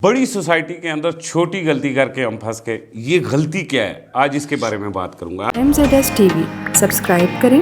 بڑی سوسائٹی کے اندر چھوٹی غلطی کر کے ہم پھنس گئے. یہ غلطی کیا ہے؟ آج اس کے بارے میں بات کروں گا. MZS TV سبسکرائب کریں.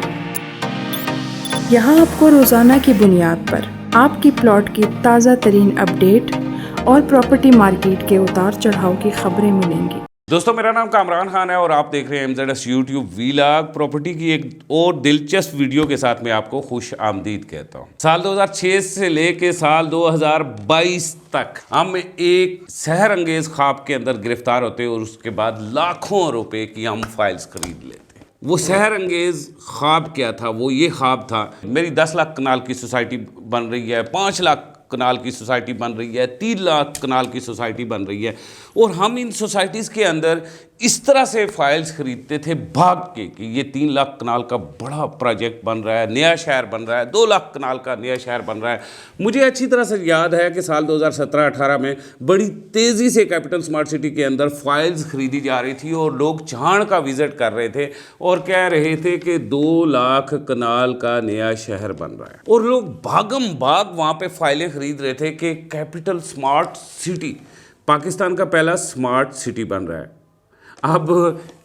یہاں آپ کو روزانہ کی بنیاد پر آپ کی پلاٹ کی تازہ ترین اپڈیٹ اور پراپرٹی مارکیٹ کے اتار چڑھاؤ کی خبریں ملیں گی. دوستو، میرا نام کامران خان ہے اور آپ دیکھ رہے ہیں MZS یوٹیوب ویلاگ. پراپرٹی کی ایک اور دلچسپ ویڈیو کے ساتھ میں آپ کو خوش آمدید کہتا ہوں. سال 2006 سے لے کے سال 2022 تک ہم ایک سحر انگیز خواب کے اندر گرفتار ہوتے اور اس کے بعد لاکھوں روپے کی ہم فائلز خرید لیتے. وہ سحر انگیز خواب کیا تھا؟ وہ یہ خواب تھا میری 10 لاکھ کنال کی سوسائٹی بن رہی ہے، 5 لاکھ کنال کی سوسائٹی بن رہی ہے، 3 لاکھ کنال کی سوسائٹی بن رہی ہے، اور ہم ان سوسائٹیز کے اندر اس طرح سے فائلز خریدتے تھے بھاگ کے کہ یہ 3 لاکھ کنال کا بڑا پروجیکٹ بن رہا ہے، نیا شہر بن رہا ہے، 2 لاکھ کنال کا نیا شہر بن رہا ہے. مجھے اچھی طرح سے یاد ہے کہ سال 2017-18 میں بڑی تیزی سے کیپٹل سمارٹ سٹی کے اندر فائلز خریدی جا رہی تھی اور لوگ چاند کا وزٹ کر رہے تھے اور کہہ رہے تھے کہ 2 لاکھ کنال کا نیا شہر بن رہا ہے، اور لوگ بھاگم بھاگ وہاں پہ فائلیں خرید رہے تھے کہ کیپٹل سمارٹ سٹی پاکستان کا پہلا سمارٹ سٹی بن رہا ہے. اب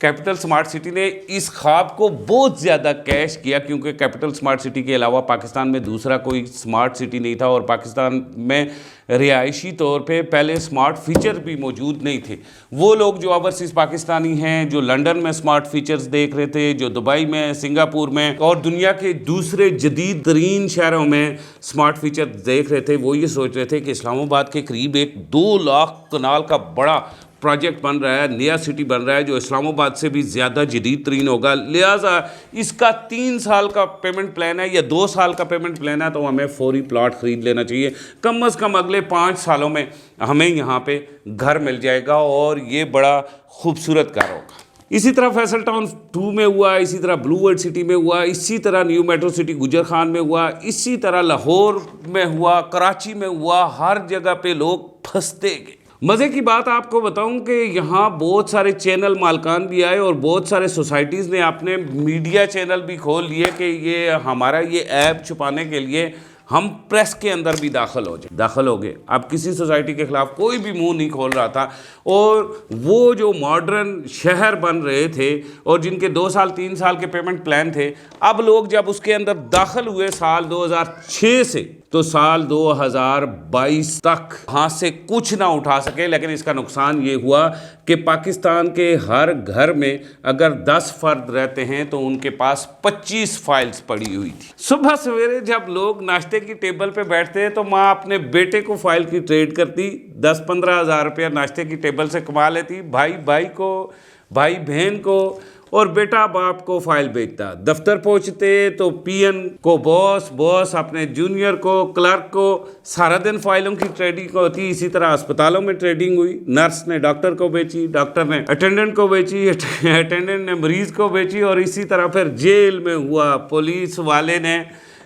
کیپٹل سمارٹ سٹی نے اس خواب کو بہت زیادہ کیش کیا، کیونکہ کیپٹل سمارٹ سٹی کے علاوہ پاکستان میں دوسرا کوئی سمارٹ سٹی نہیں تھا، اور پاکستان میں رہائشی طور پہ پہلے سمارٹ فیچر بھی موجود نہیں تھے. وہ لوگ جو اوورسیز پاکستانی ہیں، جو لنڈن میں سمارٹ فیچرز دیکھ رہے تھے، جو دبئی میں، سنگاپور میں اور دنیا کے دوسرے جدید ترین شہروں میں سمارٹ فیچر دیکھ رہے تھے، وہ یہ سوچ رہے تھے کہ اسلام آباد کے قریب ایک 2 لاکھ کنال کا بڑا پروجیکٹ بن رہا ہے، نیا سٹی بن رہا ہے جو اسلام آباد سے بھی زیادہ جدید ترین ہوگا، لہٰذا اس کا 3 سال کا پیمنٹ پلان ہے یا 2 سال کا پیمنٹ پلان ہے، تو ہمیں فوری پلاٹ خرید لینا چاہیے. کم از کم اگلے 5 سالوں میں ہمیں یہاں پہ گھر مل جائے گا اور یہ بڑا خوبصورت گھر ہوگا. اسی طرح فیصل ٹاؤن 2 میں ہوا، اسی طرح بلو ورلڈ سٹی میں ہوا، اسی طرح نیو میٹرو سٹی گجر خان میں ہوا، اسی طرح لاہور میں ہوا، کراچی میں ہوا. ہر جگہ پہ لوگ پھنستے گئے. مزے کی بات آپ کو بتاؤں کہ یہاں بہت سارے چینل مالکان بھی آئے اور بہت سارے سوسائٹیز نے اپنے میڈیا چینل بھی کھول لیے کہ یہ ہمارا یہ ایپ چھپانے کے لیے ہم پریس کے اندر بھی داخل ہو گئے. اب کسی سوسائٹی کے خلاف کوئی بھی منہ نہیں کھول رہا تھا، اور وہ جو ماڈرن شہر بن رہے تھے اور جن کے 2 سال 3 سال کے پیمنٹ پلان تھے، اب لوگ جب اس کے اندر داخل ہوئے سال 2006 سے، تو سال 2022 تک ہاتھ سے کچھ نہ اٹھا سکے. لیکن اس کا نقصان یہ ہوا کہ پاکستان کے ہر گھر میں اگر 10 فرد رہتے ہیں تو ان کے پاس 25 فائلز پڑی ہوئی تھی. صبح سویرے جب لوگ ناشتے کی ٹیبل پہ بیٹھتے تو ماں اپنے بیٹے کو فائل کی ٹریڈ کرتی، 10-15 ہزار روپیہ ناشتے کی ٹیبل سے کما لیتی، بھائی کو، بھائی بہن کو، اور بیٹا باپ کو فائل بیچتا. دفتر پہنچتے تو پی این کو باس اپنے جونیئر کو، کلرک کو، سارا دن فائلوں کی ٹریڈنگ ہوتی. اسی طرح اسپتالوں میں ٹریڈنگ ہوئی، نرس نے ڈاکٹر کو بیچی، ڈاکٹر نے اٹینڈنٹ کو بیچی، اٹینڈنٹ نے مریض کو بیچی، اور اسی طرح پھر جیل میں ہوا، پولیس والے نے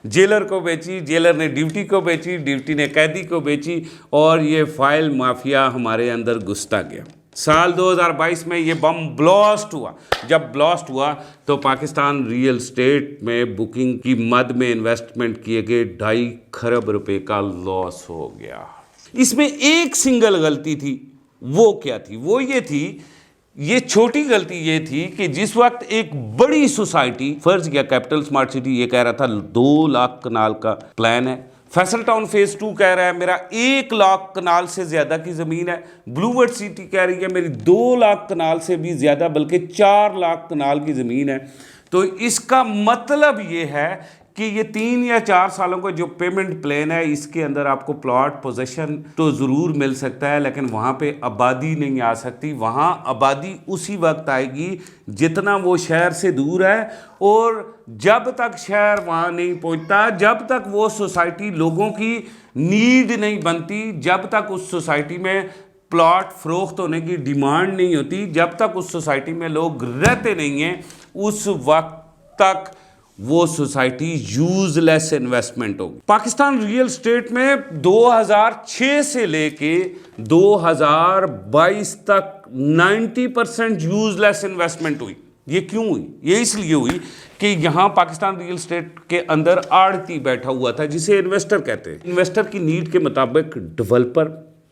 جیلر کو بیچی، جیلر نے ڈیوٹی کو بیچی، ڈیوٹی نے قیدی کو بیچی، اور یہ فائل مافیا ہمارے اندر گھستا گیا. سال 2022 میں یہ بم بلاسٹ ہوا. جب بلاسٹ ہوا تو پاکستان ریئل اسٹیٹ میں بکنگ کی مد میں انویسٹمنٹ کیے گئے 2.5 کھرب روپے کا لاس ہو گیا. اس میں ایک سنگل غلطی تھی. وہ کیا تھی؟ وہ یہ تھی، یہ چھوٹی غلطی یہ تھی کہ جس وقت ایک بڑی سوسائٹی، فرض کیا کیپٹل سمارٹ سٹی یہ کہہ رہا تھا 2 لاکھ کنال کا پلان ہے، فیصل ٹاؤن فیز 2 کہہ رہا ہے میرا 1 لاکھ کنال سے زیادہ کی زمین ہے، بلو ورلڈ سٹی کہہ رہی ہے میری 2 لاکھ کنال سے بھی زیادہ بلکہ 4 لاکھ کنال کی زمین ہے. تو اس کا مطلب یہ ہے کہ یہ 3 یا 4 سالوں کا جو پیمنٹ پلان ہے، اس کے اندر آپ کو پلاٹ پوزیشن تو ضرور مل سکتا ہے، لیکن وہاں پہ آبادی نہیں آ سکتی. وہاں آبادی اسی وقت آئے گی جتنا وہ شہر سے دور ہے، اور جب تک شہر وہاں نہیں پہنچتا، جب تک وہ سوسائٹی لوگوں کی نیڈ نہیں بنتی، جب تک اس سوسائٹی میں پلاٹ فروخت ہونے کی ڈیمانڈ نہیں ہوتی، جب تک اس سوسائٹی میں لوگ رہتے نہیں ہیں، اس وقت تک وہ سوسائٹی یوز لیس انویسٹمنٹ ہوگی. پاکستان ریئل اسٹیٹ میں 2006 سے لے کے 2022 تک 90% یوز لیس انویسٹمنٹ ہوئی. یہ کیوں ہوئی؟ یہ اس لیے ہوئی کہ یہاں پاکستان ریئل اسٹیٹ کے اندر آڑتی بیٹھا ہوا تھا، جسے انویسٹر کہتے ہیں. انویسٹر کی نیڈ کے مطابق ڈیولپر